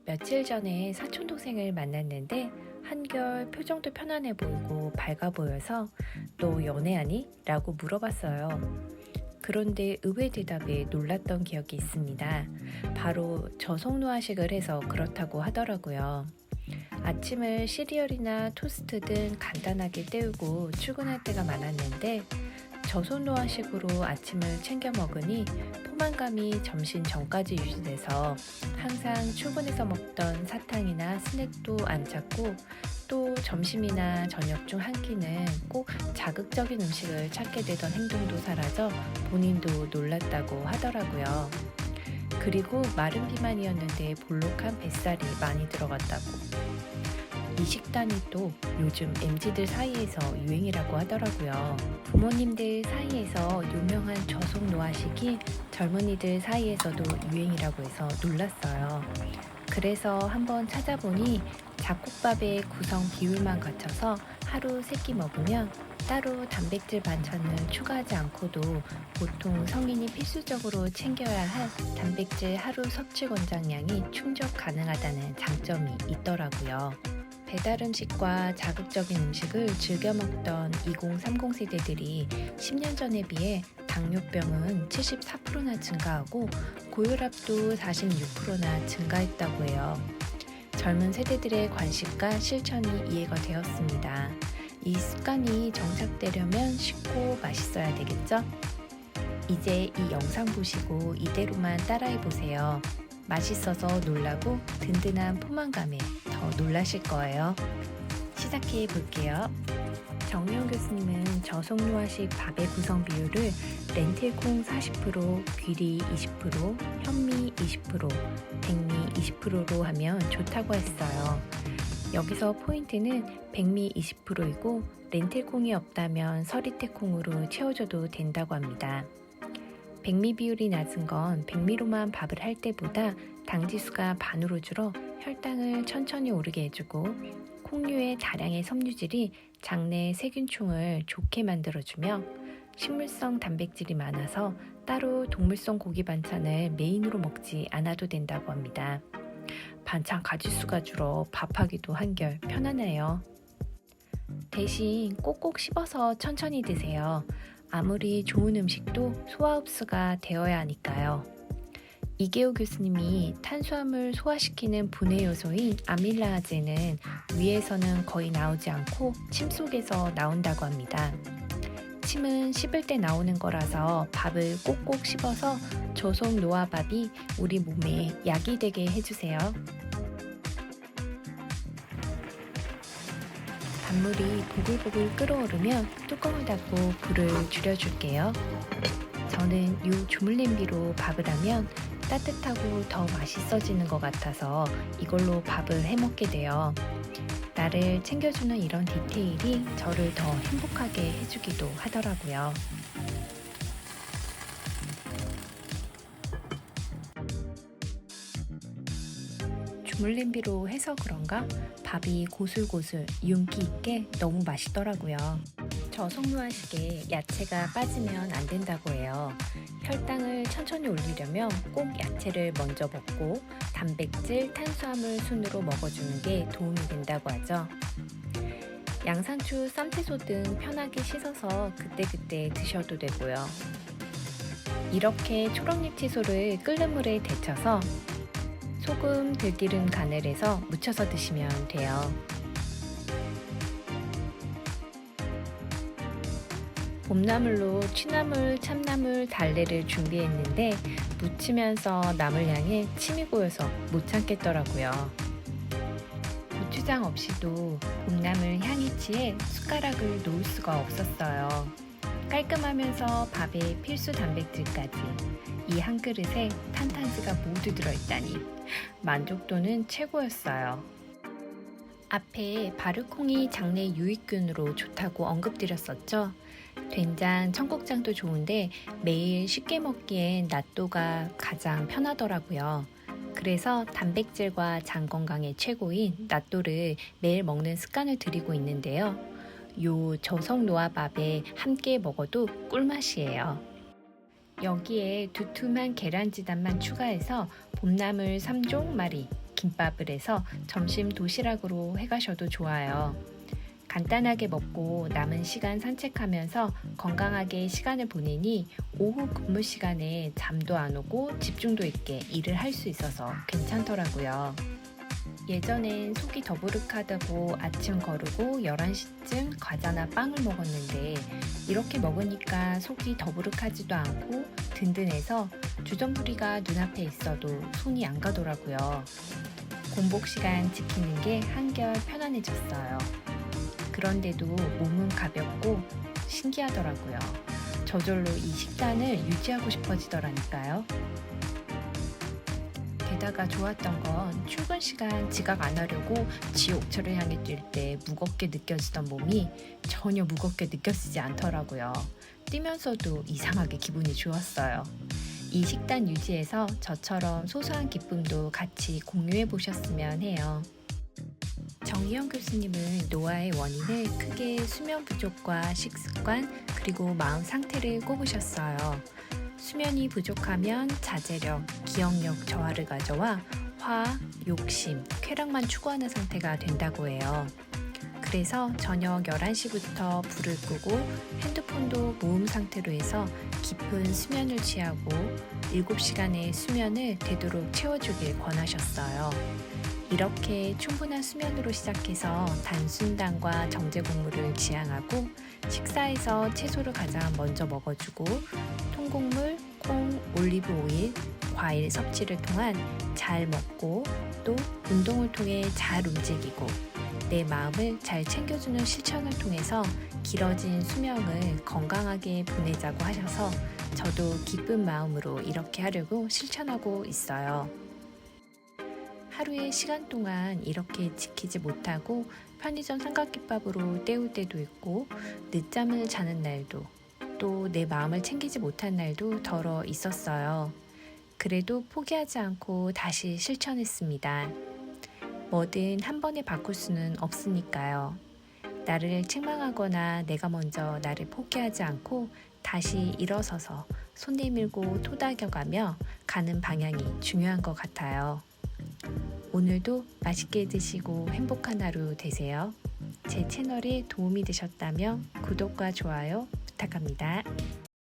며칠 전에 사촌 동생을 만났는데 한결 표정도 편안해 보이고 밝아 보여서 "너 연애하니?" 라고 물어봤어요. 그런데 의외 대답에 놀랐던 기억이 있습니다. 바로 저속노화식을 해서 그렇다고 하더라고요. 아침을 시리얼이나 토스트 등 간단하게 때우고 출근할 때가 많았는데 저속노화식으로 아침을 챙겨 먹으니 포만감이 점심 전까지 유지돼서 항상 출근해서 먹던 사탕이나 스낵도 안 찾고 또 점심이나 저녁 중 한 끼는 꼭 자극적인 음식을 찾게 되던 행동도 사라져 본인도 놀랐다고 하더라고요. 그리고 마른 비만이었는데 볼록한 뱃살이 많이 들어갔다고. 이 식단이 또 요즘 MZ들 사이에서 유행이라고 하더라고요. 부모님들 사이에서 유명한 저속노화식이 젊은이들 사이에서도 유행이라고 해서 놀랐어요. 그래서 한번 찾아보니 잡곡밥의 구성 비율만 갖춰서 하루 3끼 먹으면 따로 단백질 반찬을 추가하지 않고도 보통 성인이 필수적으로 챙겨야 할 단백질 하루 섭취 권장량이 충족 가능하다는 장점이 있더라고요. 배달 음식과 자극적인 음식을 즐겨 먹던 2030 세대들이 10년 전에 비해 당뇨병은 74%나 증가하고 고혈압도 46%나 증가했다고 해요. 젊은 세대들의 관심과 실천이 이해가 되었습니다. 이 습관이 정착되려면 쉽고 맛있어야 되겠죠? 이제 이 영상 보시고 이대로만 따라해 보세요. 맛있어서 놀라고 든든한 포만감에 더 놀라실 거예요. 시작해 볼게요. 정유영 교수님은 저속노화식 밥의 구성 비율을 렌틸콩 40%, 귀리 20%, 현미 20%, 백미 20%로 하면 좋다고 했어요. 여기서 포인트는 백미 20%이고 렌틸콩이 없다면 서리태콩으로 채워줘도 된다고 합니다. 백미 비율이 낮은 건 백미로만 밥을 할 때보다 당지수가 반으로 줄어 혈당을 천천히 오르게 해주고 콩류의 다량의 섬유질이 장내 세균총을 좋게 만들어주며 식물성 단백질이 많아서 따로 동물성 고기 반찬을 메인으로 먹지 않아도 된다고 합니다. 반찬 가짓수가 줄어 밥하기도 한결 편하네요. 대신 꼭꼭 씹어서 천천히 드세요. 아무리 좋은 음식도 소화 흡수가 되어야 하니까요. 이계호 교수님이 탄수화물 소화시키는 분해 요소인 아밀라아제는 위에서는 거의 나오지 않고 침 속에서 나온다고 합니다. 침은 씹을 때 나오는 거라서 밥을 꼭꼭 씹어서 저속 노화밥이 우리 몸에 약이 되게 해주세요. 밥물이 보글보글 끓어오르면 뚜껑을 닫고 불을 줄여줄게요. 저는 이 주물 냄비로 밥을 하면 따뜻하고 더 맛있어지는 것 같아서 이걸로 밥을 해먹게 돼요. 나를 챙겨주는 이런 디테일이 저를 더 행복하게 해주기도 하더라고요. 주물 냄비로 해서 그런가 밥이 고슬고슬 윤기 있게 너무 맛있더라고요. 저속노화식에 야채가 빠지면 안 된다고 해요. 혈당을 천천히 올리려면 꼭 야채를 먼저 먹고 단백질, 탄수화물 순으로 먹어주는 게 도움이 된다고 하죠. 양상추, 쌈채소 등 편하게 씻어서 그때그때 드셔도 되고요. 이렇게 초록잎 채소를 끓는 물에 데쳐서 소금, 들기름 간을 해서 무쳐서 드시면 돼요. 봄나물로 취나물, 참나물, 달래를 준비했는데 무치면서 나물 향에 침이 고여서 못 참겠더라고요. 고추장 없이도 봄나물 향이 취해 숟가락을 놓을 수가 없었어요. 깔끔하면서 밥에 필수 단백질까지 이 한 그릇에 탄탄지가 모두 들어있다니 만족도는 최고였어요. 앞에 바르콩이 장내 유익균으로 좋다고 언급드렸었죠. 된장, 청국장도 좋은데 매일 쉽게 먹기엔 낫또가 가장 편하더라고요. 그래서 단백질과 장 건강에 최고인 낫또를 매일 먹는 습관을 들이고 있는데요. 요 저속노화밥에 함께 먹어도 꿀맛이에요. 여기에 두툼한 계란지단만 추가해서 봄나물 3종 말이, 김밥을 해서 점심 도시락으로 해가셔도 좋아요. 간단하게 먹고 남은 시간 산책하면서 건강하게 시간을 보내니 오후 근무 시간에 잠도 안 오고 집중도 있게 일을 할 수 있어서 괜찮더라고요. 예전엔 속이 더부룩하다고 아침 거르고 11시쯤 과자나 빵을 먹었는데 이렇게 먹으니까 속이 더부룩하지도 않고 든든해서 주전부리가 눈앞에 있어도 손이 안 가더라고요. 공복 시간 지키는 게 한결 편안해졌어요. 그런데도 몸은 가볍고 신기하더라고요. 저절로 이 식단을 유지하고 싶어지더라니까요. 게다가 좋았던 건 출근 시간 지각 안 하려고 지옥철을 향해 뛸 때 무겁게 느껴지던 몸이 전혀 무겁게 느껴지지 않더라고요. 뛰면서도 이상하게 기분이 좋았어요. 이 식단 유지에서 저처럼 소소한 기쁨도 같이 공유해 보셨으면 해요. 정희영 교수님은 노화의 원인을 크게 수면 부족과 식습관 그리고 마음 상태를 꼽으셨어요. 수면이 부족하면 자제력, 기억력 저하를 가져와 화, 욕심, 쾌락만 추구하는 상태가 된다고 해요. 그래서 저녁 11시부터 불을 끄고 핸드폰도 무음 상태로 해서 깊은 수면을 취하고 7시간의 수면을 되도록 채워주길 권하셨어요. 이렇게 충분한 수면으로 시작해서 단순당과 정제곡물을 지향하고 식사에서 채소를 가장 먼저 먹어주고 통곡물, 콩, 올리브 오일, 과일 섭취를 통한 잘 먹고 또 운동을 통해 잘 움직이고 내 마음을 잘 챙겨주는 실천을 통해서 길어진 수명을 건강하게 보내자고 하셔서 저도 기쁜 마음으로 이렇게 하려고 실천하고 있어요. 하루의 시간 동안 이렇게 지키지 못하고 편의점 삼각김밥으로 때울 때도 있고 늦잠을 자는 날도 또 내 마음을 챙기지 못한 날도 덜어 있었어요. 그래도 포기하지 않고 다시 실천했습니다. 뭐든 한 번에 바꿀 수는 없으니까요. 나를 책망하거나 내가 먼저 나를 포기하지 않고 다시 일어서서 손 내밀고 토닥여가며 가는 방향이 중요한 것 같아요. 오늘도 맛있게 드시고 행복한 하루 되세요. 제 채널에 도움이 되셨다면 구독과 좋아요 부탁합니다.